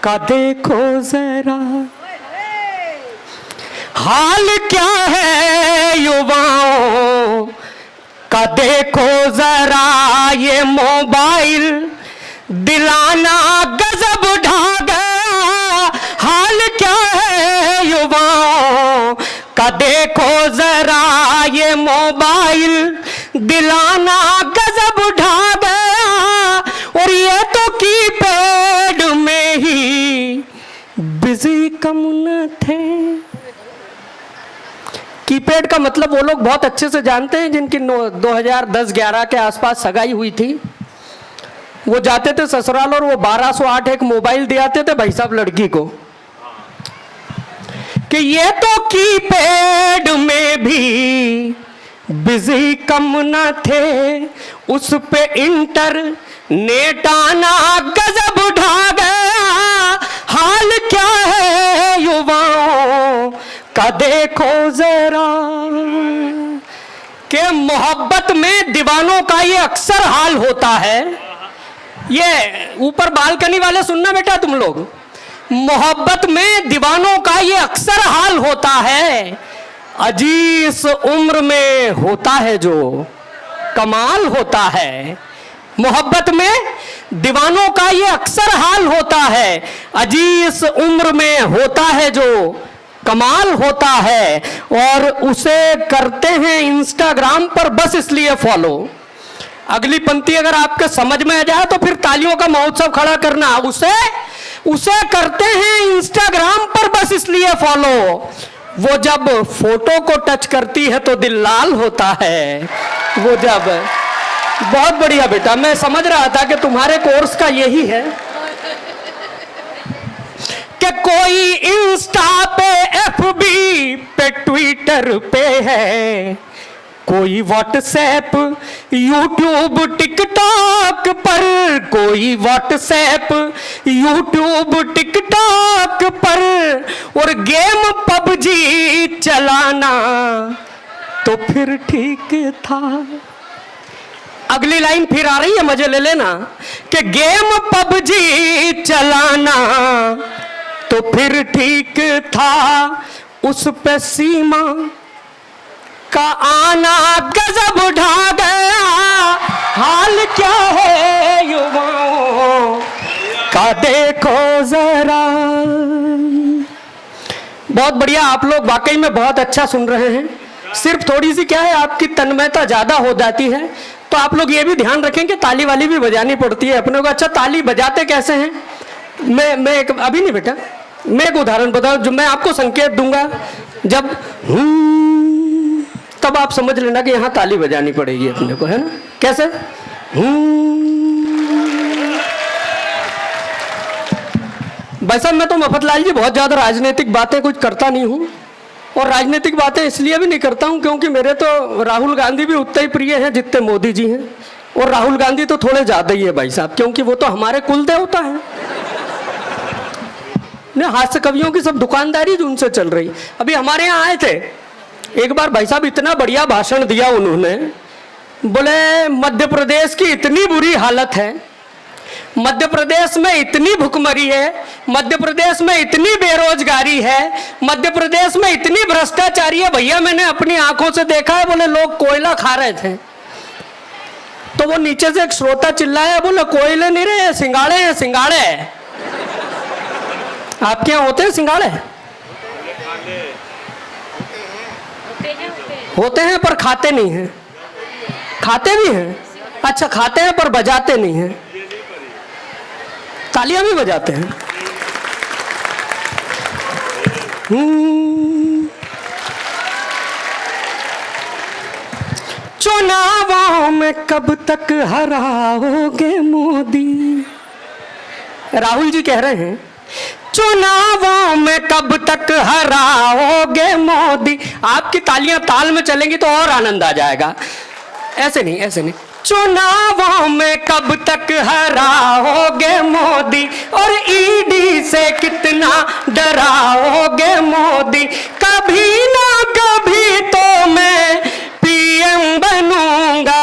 का देखो जरा हाल क्या है युवाओं का देखो जरा, ये मोबाइल दिलाना गजब ढा गया। हाल क्या है युवाओं का देखो जरा, ये मोबाइल दिलाना गजब ढा गया। और ये तो कीपैड में ही बिजी कम न थे। कीपैड का मतलब वो लोग बहुत अच्छे से जानते हैं जिनकी 2010-11 के आसपास सगाई हुई थी। वो जाते थे ससुराल और वो 1208 एक मोबाइल दे आते थे भाई साहब लड़की को कि ये तो कीपैड में भी बिजी कम न थे, उस पे इंटरनेट आना गजब ढा गया। हाल क्या है युवाओं का देखो जरा, के मोहब्बत में दीवानों का ये अक्सर हाल होता है। ये ऊपर बालकनी वाले सुनना बेटा तुम लोग, मोहब्बत में दीवानों का ये अक्सर हाल होता है। अजी इस उम्र में होता है जो कमाल होता है। मोहब्बत में दीवानों का ये अक्सर हाल होता है। अजी इस उम्र में होता है जो कमाल होता है। और उसे करते हैं इंस्टाग्राम पर बस इसलिए फॉलो। अगली पंक्ति अगर आपके समझ में आ जाए तो फिर तालियों का महोत्सव खड़ा करना। उसे करते हैं इंस्टाग्राम पर बस इसलिए फॉलो। वो जब फोटो को टच करती है तो दिल लाल होता है। वो जब बहुत बढ़िया बेटा, मैं समझ रहा था कि तुम्हारे कोर्स का यही है कि कोई इंस्टा पे, एफबी पे, ट्विटर पे है, कोई व्हाट्सएप, यूट्यूब, टिकटॉक पर, कोई व्हाट्सएप, यूट्यूब, टिकटॉक पर, और गेम पबजी चलाना तो फिर ठीक था। अगली लाइन फिर आ रही है, मजे ले लेना कि गेम पबजी चलाना तो फिर ठीक था, उस पे सीमा का आना गजब ढा गया। हाल क्या है युवाओं का देखो जरा। बहुत बढ़िया, आप लोग वाकई में बहुत अच्छा सुन रहे हैं। सिर्फ थोड़ी सी क्या है, आपकी तन्मयता ज्यादा हो जाती है, तो आप लोग ये भी ध्यान रखें कि ताली वाली भी बजानी पड़ती है अपने को। अच्छा, ताली बजाते कैसे हैं? मैं एक अभी नहीं बेटा, मैं एक उदाहरण बताऊं। जो मैं आपको संकेत दूंगा, जब तब आप समझ लेना कि यहाँ ताली बजानी पड़ेगी अपने को, है ना? कैसे? भाई साहब, मैं तो मफतलाल जी बहुत ज्यादा राजनीतिक बातें कुछ करता नहीं हूँ, और राजनीतिक बातें इसलिए भी नहीं करता हूँ क्योंकि मेरे तो राहुल गांधी भी उतने ही प्रिय हैं जितने मोदी जी हैं। और राहुल गांधी तो थोड़े ज्यादा ही है भाई साहब, क्योंकि वो तो हमारे कुल देवता है। हास्य कवियों की सब दुकानदारी जो उनसे चल रही। अभी हमारे यहाँ आए थे एक बार भाई साहब, इतना बढ़िया भाषण दिया उन्होंने। बोले मध्य प्रदेश की इतनी बुरी हालत है, मध्य प्रदेश में इतनी भुखमरी है, मध्य प्रदेश में इतनी बेरोजगारी है, मध्य प्रदेश में इतनी भ्रष्टाचारी है। भैया मैंने अपनी आंखों से देखा है। बोले लोग कोयला खा रहे थे, तो वो नीचे से एक श्रोता चिल्लाया, बोले कोयले नहीं रहे, सिंगाड़े हैं, सिंगाड़े। आपके यहाँ होते हैं सिंगाड़े? होते हैं पर खाते नहीं हैं। खाते भी हैं, अच्छा खाते हैं पर बजाते नहीं हैं, तालियां भी बजाते हैं। चुनावों में कब तक हराओगे मोदी? राहुल जी कह रहे हैं चुनावों में कब तक हराओगे मोदी। आपकी तालियां ताल में चलेंगी तो और आनंद आ जाएगा। ऐसे नहीं, ऐसे नहीं। चुनावों में कब तक हराओगे मोदी, और ईडी से कितना डराओगे मोदी। कभी ना कभी तो मैं पीएम बनूंगा,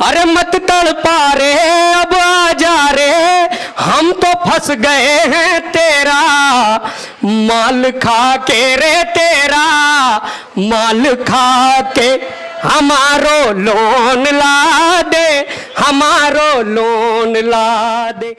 अरे मत तड़पा रे अब आ जा रे, हम तो फंस गए हैं तेरा माल खा के रे, तेरा माल खा के। हमारो लोन ला दे, हमारो लोन ला दे।